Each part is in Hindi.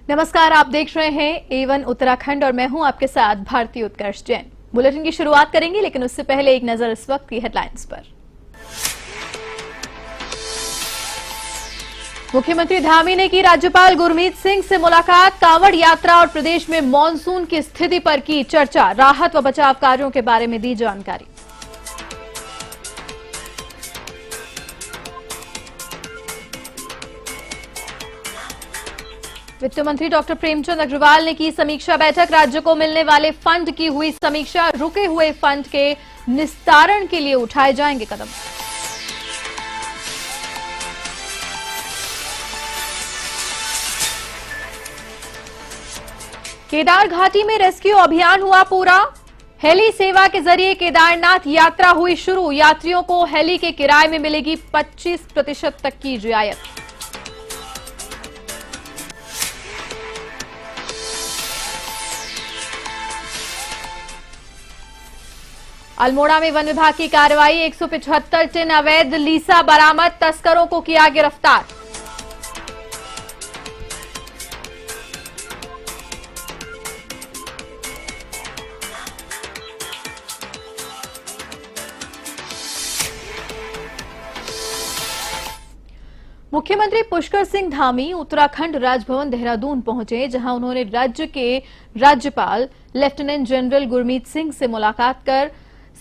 नमस्कार, आप देख रहे हैं A1 उत्तराखंड और मैं हूं आपके साथ भारती उत्कर्ष जैन। बुलेटिन की शुरुआत करेंगे, लेकिन उससे पहले एक नजर इस वक्त की हेडलाइंस पर। मुख्यमंत्री धामी ने की राज्यपाल गुरमीत सिंह से मुलाकात। कांवड़ यात्रा और प्रदेश में मानसून की स्थिति पर की चर्चा। राहत व बचाव कार्यों के बारे में दी जानकारी। वित्त मंत्री डॉक्टर प्रेमचंद अग्रवाल ने की समीक्षा बैठक। राज्य को मिलने वाले फंड की हुई समीक्षा। रुके हुए फंड के निस्तारण के लिए उठाए जाएंगे कदम। केदार घाटी में रेस्क्यू अभियान हुआ पूरा। हेली सेवा के जरिए केदारनाथ यात्रा हुई शुरू। यात्रियों को हेली के किराए में मिलेगी 25% तक की रियायत। अल्मोड़ा में वन विभाग की कार्रवाई। 175 टन अवैध लीसा बरामद। तस्करों को किया गिरफ्तार। मुख्यमंत्री पुष्कर सिंह धामी उत्तराखंड राजभवन देहरादून पहुंचे, जहां उन्होंने राज्य के राज्यपाल लेफ्टिनेंट जनरल गुरमीत सिंह से मुलाकात कर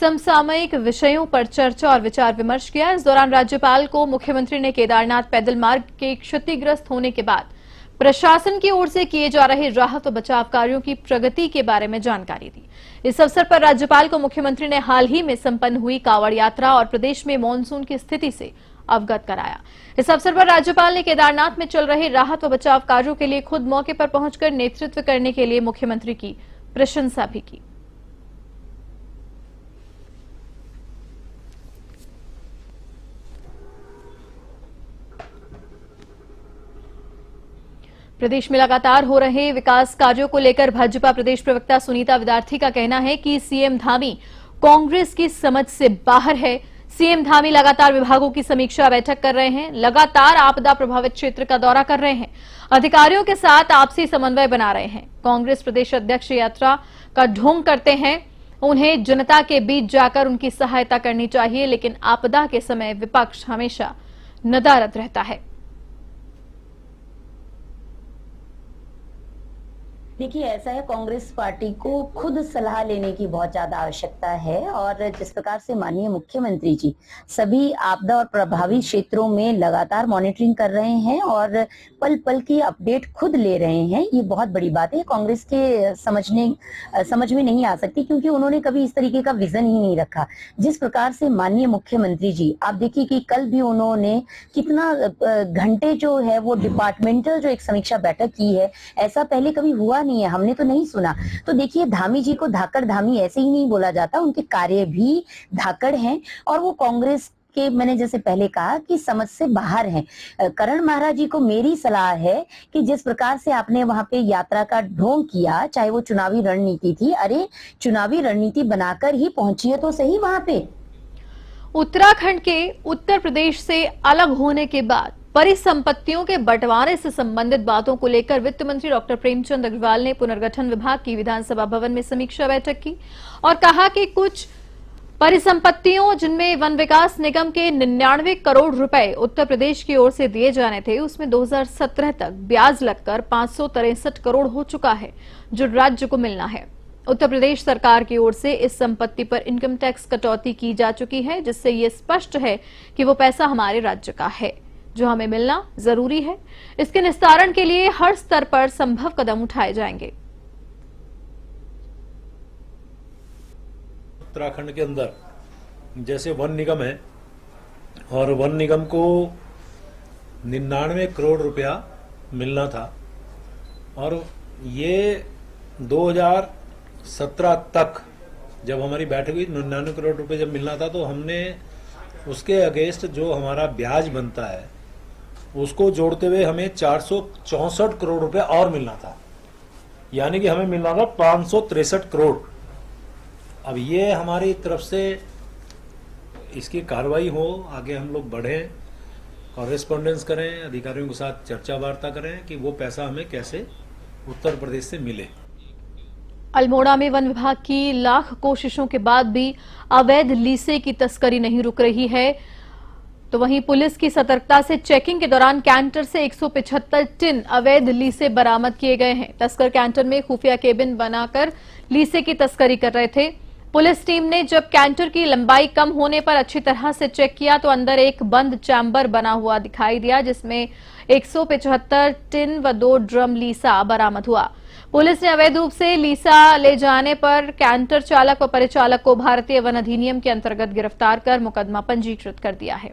समसामयिक विषयों पर चर्चा और विचार विमर्श किया। इस दौरान राज्यपाल को मुख्यमंत्री ने केदारनाथ पैदल मार्ग के क्षतिग्रस्त होने के बाद प्रशासन की ओर से किए जा रहे राहत व बचाव कार्यों की प्रगति के बारे में जानकारी दी। इस अवसर पर राज्यपाल को मुख्यमंत्री ने हाल ही में संपन्न हुई कांवड़ यात्रा और प्रदेश में मानसून की स्थिति से अवगत कराया। इस अवसर पर राज्यपाल ने केदारनाथ में चल रहे राहत व बचाव कार्यों के लिए खुद मौके पर पहुंचकर नेतृत्व करने के लिए मुख्यमंत्री की प्रशंसा भी की। प्रदेश में लगातार हो रहे विकास कार्यों को लेकर भाजपा प्रदेश प्रवक्ता सुनीता विद्यार्थी का कहना है कि सीएम धामी कांग्रेस की समझ से बाहर है। सीएम धामी लगातार विभागों की समीक्षा बैठक कर रहे हैं, लगातार आपदा प्रभावित क्षेत्र का दौरा कर रहे हैं, अधिकारियों के साथ आपसी समन्वय बना रहे हैं। कांग्रेस प्रदेश अध्यक्ष यात्रा का ढोंग करते हैं। उन्हें जनता के बीच जाकर उनकी सहायता करनी चाहिए, लेकिन आपदा के समय विपक्ष हमेशा नदारद रहता है। देखिए, ऐसा है, कांग्रेस पार्टी को खुद सलाह लेने की बहुत ज्यादा आवश्यकता है और जिस प्रकार से माननीय मुख्यमंत्री जी सभी आपदा और प्रभावित क्षेत्रों में लगातार मॉनिटरिंग कर रहे हैं और पल पल की अपडेट खुद ले रहे हैं, ये बहुत बड़ी बात है। कांग्रेस के समझ में नहीं आ सकती, क्योंकि उन्होंने कभी इस तरीके का विजन ही नहीं रखा। जिस प्रकार से माननीय मुख्यमंत्री जी, आप देखिए कि कल भी उन्होंने कितना घंटे जो है वो डिपार्टमेंटल जो एक समीक्षा बैठक की है, ऐसा पहले कभी हुआ नहीं है, हमने तो नहीं सुना। तो देखिए, धामी जी को धाकड़ धामी ऐसे ही नहीं बोला जाता, उनके कार्य भी धाकड़ हैं और वो कांग्रेस के, मैंने जैसे पहले कहा, कि समझ से बाहर हैं। करण महाराज जी को मेरी सलाह है कि जिस प्रकार से आपने वहां पे यात्रा का ढोंग किया, चाहे वो चुनावी रणनीति थी, अरे चुनावी रणनीति बनाकर ही पहुंचिए तो सही वहां पे। उत्तराखंड के उत्तर प्रदेश से अलग होने के बाद परिसंपत्तियों के बंटवारे से संबंधित बातों को लेकर वित्त मंत्री डॉक्टर प्रेमचंद अग्रवाल ने पुनर्गठन विभाग की विधानसभा भवन में समीक्षा बैठक की और कहा कि कुछ परिसंपत्तियों, जिनमें वन विकास निगम के 99 करोड़ रुपए उत्तर प्रदेश की ओर से दिए जाने थे, उसमें 2017 तक ब्याज लगकर 563 करोड़ हो चुका है, जो राज्य को मिलना है। उत्तर प्रदेश सरकार की ओर से इस संपत्ति पर इनकम टैक्स कटौती की जा चुकी है, जिससे ये स्पष्ट है कि वो पैसा हमारे राज्य का है, जो हमें मिलना जरूरी है। इसके निस्तारण के लिए हर स्तर पर संभव कदम उठाए जाएंगे। उत्तराखंड के अंदर जैसे वन निगम है और वन निगम को 99 करोड़ रुपया मिलना था और ये 2017 तक जब हमारी बैठक हुई 99 करोड़ रुपए जब मिलना था, तो हमने उसके अगेंस्ट जो हमारा ब्याज बनता है उसको जोड़ते हुए हमें 464 करोड़ रुपए और मिलना था, यानी कि हमें मिलना था 563 करोड़। अब ये हमारी तरफ से इसकी कार्रवाई हो, आगे हम लोग बढ़ें, कॉरेस्पॉन्डेंस करें, अधिकारियों के साथ चर्चा वार्ता करें कि वो पैसा हमें कैसे उत्तर प्रदेश से मिले। अल्मोड़ा में वन विभाग की लाख कोशिशों के बाद भी अवैध लीसे की तस्करी नहीं रुक रही है, तो वहीं पुलिस की सतर्कता से चेकिंग के दौरान कैंटर से 175 टिन अवैध लीसे बरामद किए गए हैं। तस्कर कैंटर में खुफिया केबिन बनाकर लीसे की तस्करी कर रहे थे। पुलिस टीम ने जब कैंटर की लंबाई कम होने पर अच्छी तरह से चेक किया तो अंदर एक बंद चैम्बर बना हुआ दिखाई दिया, जिसमें 175 टिन व 2 ड्रम लीसा बरामद हुआ। पुलिस ने अवैध रूप से लीसा ले जाने पर कैंटर चालक व परिचालक को भारतीय वन अधिनियम के अंतर्गत गिरफ्तार कर मुकदमा पंजीकृत कर दिया है।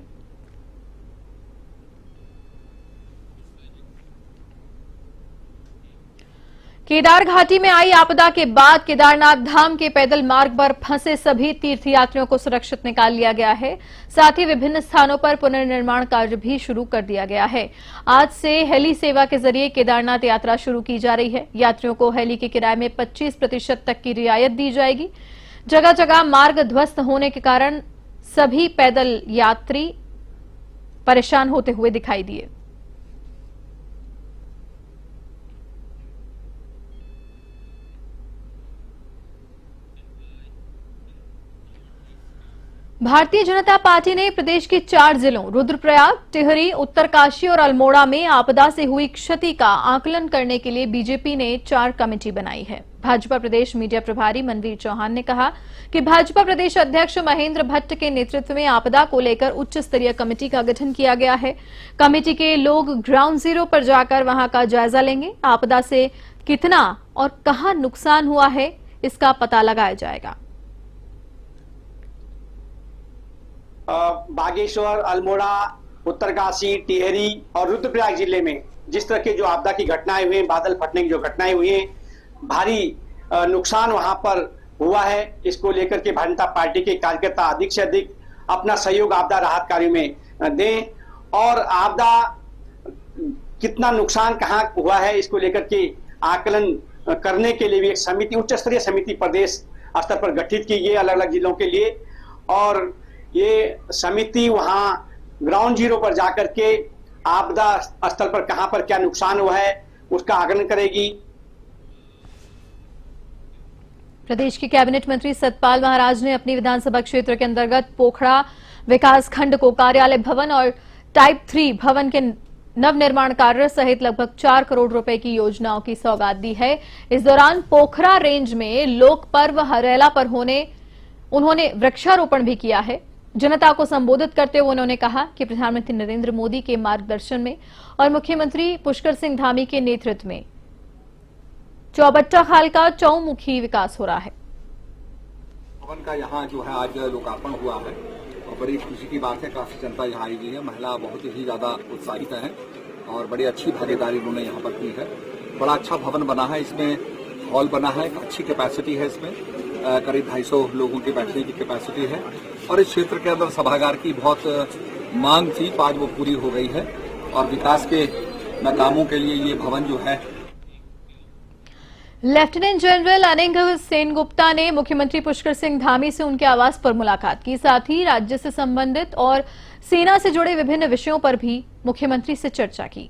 केदार घाटी में आई आपदा के बाद केदारनाथ धाम के पैदल मार्ग पर फंसे सभी तीर्थयात्रियों को सुरक्षित निकाल लिया गया है। साथ ही विभिन्न स्थानों पर पुनर्निर्माण कार्य भी शुरू कर दिया गया है। आज से हेली सेवा के जरिए केदारनाथ यात्रा शुरू की जा रही है। यात्रियों को हेली के किराए में 25% तक की रियायत दी जाएगी। जगह जगह मार्ग ध्वस्त होने के कारण सभी पैदल यात्री परेशान होते हुए दिखाई दिए। भारतीय जनता पार्टी ने प्रदेश के 4 जिलों रुद्रप्रयाग, टिहरी, उत्तरकाशी और अल्मोड़ा में आपदा से हुई क्षति का आकलन करने के लिए बीजेपी ने 4 कमेटी बनाई है। भाजपा प्रदेश मीडिया प्रभारी मनवीर चौहान ने कहा कि भाजपा प्रदेश अध्यक्ष महेंद्र भट्ट के नेतृत्व में आपदा को लेकर उच्च स्तरीय कमेटी का गठन किया गया है। कमेटी के लोग ग्राउंड जीरो पर जाकर वहां का जायजा लेंगे। आपदा से कितना और कहां नुकसान हुआ है, इसका पता लगाया जाएगा। बागेश्वर, अल्मोड़ा, उत्तरकाशी, टिहरी और रुद्रप्रयाग जिले में जिस तरह के जो आपदा की घटनाएं हुई हैं, बादल फटने की जो घटनाएं हुई हैं, भारी नुकसान वहां पर हुआ है। इसको लेकर के भारतीय जनता पार्टी के कार्यकर्ता अधिक से अधिक अपना सहयोग आपदा राहत कार्यों में दें और आपदा कितना नुकसान कहाँ हुआ है इसको लेकर के आकलन करने के लिए भी एक समिति, उच्च स्तरीय समिति प्रदेश स्तर पर गठित की गई अलग अलग जिलों के लिए और ये समिति वहां ग्राउंड जीरो पर जाकर के आपदा स्थल पर कहां पर क्या नुकसान हुआ है उसका आकलन करेगी। प्रदेश के कैबिनेट मंत्री सतपाल महाराज ने अपनी विधानसभा क्षेत्र के अंतर्गत पोखड़ा विकासखंड को कार्यालय भवन और टाइप 3 भवन के नवनिर्माण कार्य सहित लगभग 4 करोड़ रुपए की योजनाओं की सौगात दी है। इस दौरान पोखरा रेंज में लोक पर्व हरेला पर उन्होंने वृक्षारोपण भी किया है। जनता को संबोधित करते हुए उन्होंने कहा कि प्रधानमंत्री नरेंद्र मोदी के मार्गदर्शन में और मुख्यमंत्री पुष्कर सिंह धामी के नेतृत्व में चौबट्टा खाल का चौमुखी विकास हो रहा है। भवन का यहाँ जो है आज लोकार्पण हुआ है और बड़ी खुशी की बात है, काफी जनता यहाँ आई हुई है। महिला बहुत ही ज्यादा उत्साहित है और बड़ी अच्छी भागीदारी उन्होंने यहाँ पर की है। बड़ा अच्छा भवन बना है, इसमें हॉल बना है, अच्छी कैपेसिटी है, इसमें करीब 250 लोगों की बैठने की कैपेसिटी है और इस क्षेत्र के अंदर सभागार की बहुत मांग थी, आज वो पूरी हो गई है और विकास के कामों के लिए ये भवन जो है। लेफ्टिनेंट जनरल अनिंग सेनगुप्ता ने मुख्यमंत्री पुष्कर सिंह धामी से उनके आवास पर मुलाकात की। साथ ही राज्य से संबंधित और सेना से जुड़े विभिन्न विषयों पर भी मुख्यमंत्री से चर्चा की।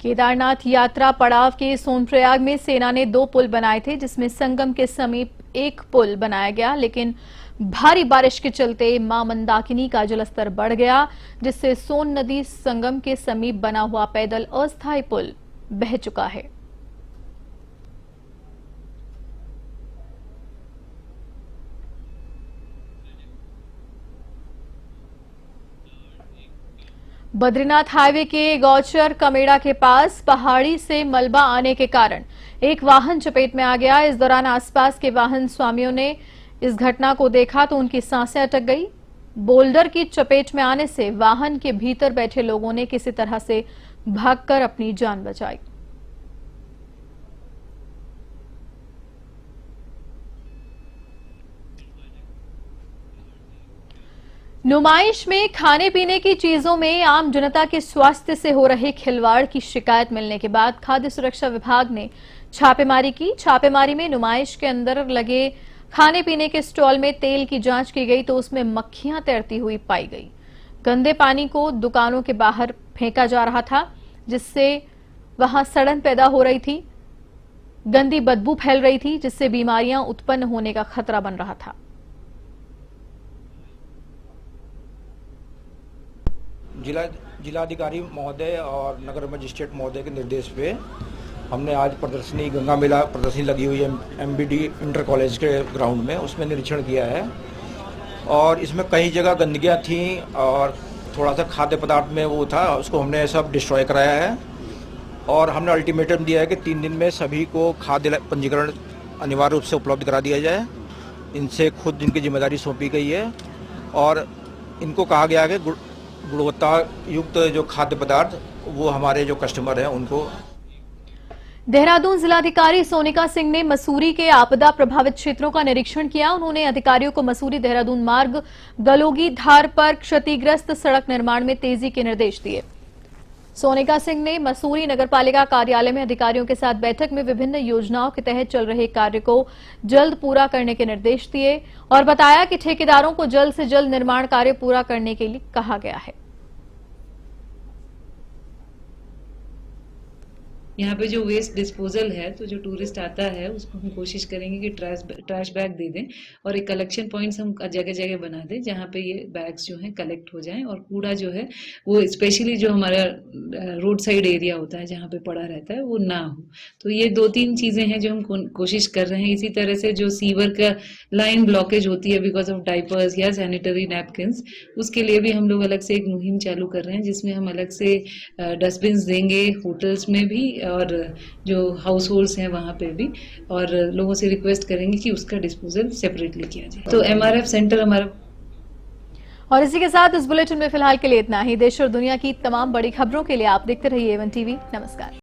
केदारनाथ यात्रा पड़ाव के सोनप्रयाग में सेना ने 2 पुल बनाए थे, जिसमें संगम के समीप एक पुल बनाया गया, लेकिन भारी बारिश के चलते मां मंदाकिनी का जलस्तर बढ़ गया, जिससे सोन नदी संगम के समीप बना हुआ पैदल अस्थायी पुल बह चुका है। बद्रीनाथ हाईवे के गौचर कमेड़ा के पास पहाड़ी से मलबा आने के कारण एक वाहन चपेट में आ गया। इस दौरान आसपास के वाहन स्वामियों ने इस घटना को देखा तो उनकी सांसें अटक गई। बोल्डर की चपेट में आने से वाहन के भीतर बैठे लोगों ने किसी तरह से भागकर अपनी जान बचाई। नुमाइश में खाने पीने की चीजों में आम जनता के स्वास्थ्य से हो रहे खिलवाड़ की शिकायत मिलने के बाद खाद्य सुरक्षा विभाग ने छापेमारी की। छापेमारी में नुमाइश के अंदर लगे खाने पीने के स्टॉल में तेल की जांच की गई तो उसमें मक्खियां तैरती हुई पाई गई। गंदे पानी को दुकानों के बाहर फेंका जा रहा था, जिससे वहां सड़न पैदा हो रही थी, गंदी बदबू फैल रही थी, जिससे बीमारियां उत्पन्न होने का खतरा बन रहा था। जिलाधिकारी महोदय और नगर मजिस्ट्रेट महोदय के निर्देश पे हमने आज प्रदर्शनी गंगा मेला प्रदर्शनी लगी हुई है MBD इंटर कॉलेज के ग्राउंड में, उसमें निरीक्षण किया है और इसमें कई जगह गंदगियाँ थी और थोड़ा सा खाद्य पदार्थ में वो था, उसको हमने सब डिस्ट्रॉय कराया है और हमने अल्टीमेटम दिया है कि 3 दिन में सभी को खाद्य पंजीकरण अनिवार्य रूप से उपलब्ध करा दिया जाए। इनसे खुद इनकी जिम्मेदारी सौंपी गई है और इनको कहा गया है कि गुणवत्ता युक्त जो खाद्य पदार्थ वो हमारे जो कस्टमर हैं उनको। देहरादून जिलाधिकारी सोनिका सिंह ने मसूरी के आपदा प्रभावित क्षेत्रों का निरीक्षण किया। उन्होंने अधिकारियों को मसूरी देहरादून मार्ग गलोगी धार पर क्षतिग्रस्त सड़क निर्माण में तेजी के निर्देश दिए। सोनिका सिंह ने मसूरी नगरपालिका कार्यालय में अधिकारियों के साथ बैठक में विभिन्न योजनाओं के तहत चल रहे कार्य को जल्द पूरा करने के निर्देश दिए और बताया कि ठेकेदारों को जल्द से जल्द निर्माण कार्य पूरा करने के लिए कहा गया है। यहाँ पे जो वेस्ट डिस्पोजल है, तो जो टूरिस्ट आता है उसको हम कोशिश करेंगे कि ट्रैश बैग दे दें और एक कलेक्शन पॉइंट्स हम जगह जगह बना दें जहाँ पे ये बैग्स जो हैं कलेक्ट हो जाएं और कूड़ा जो है वो स्पेशली जो हमारा रोड साइड एरिया होता है जहाँ पे पड़ा रहता है वो ना हो। तो ये 2-3 चीजें हैं जो हम कोशिश कर रहे हैं। इसी तरह से जो सीवर का लाइन ब्लॉकेज होती है बिकॉज ऑफ डाइपर्स या सैनिटरी नैपकिन्स, उसके लिए भी हम लोग अलग से एक मुहिम चालू कर रहे हैं जिसमें हम अलग से डस्टबिन देंगे होटल्स में भी और जो हाउस होल्ड्स हैं वहाँ पे भी, और लोगों से रिक्वेस्ट करेंगे कि उसका डिस्पोजल सेपरेटली किया जाए। तो MRF सेंटर हमारा। और इसी के साथ इस बुलेटिन में फिलहाल के लिए इतना ही। देश और दुनिया की तमाम बड़ी खबरों के लिए आप देखते रहिए A1 TV। नमस्कार।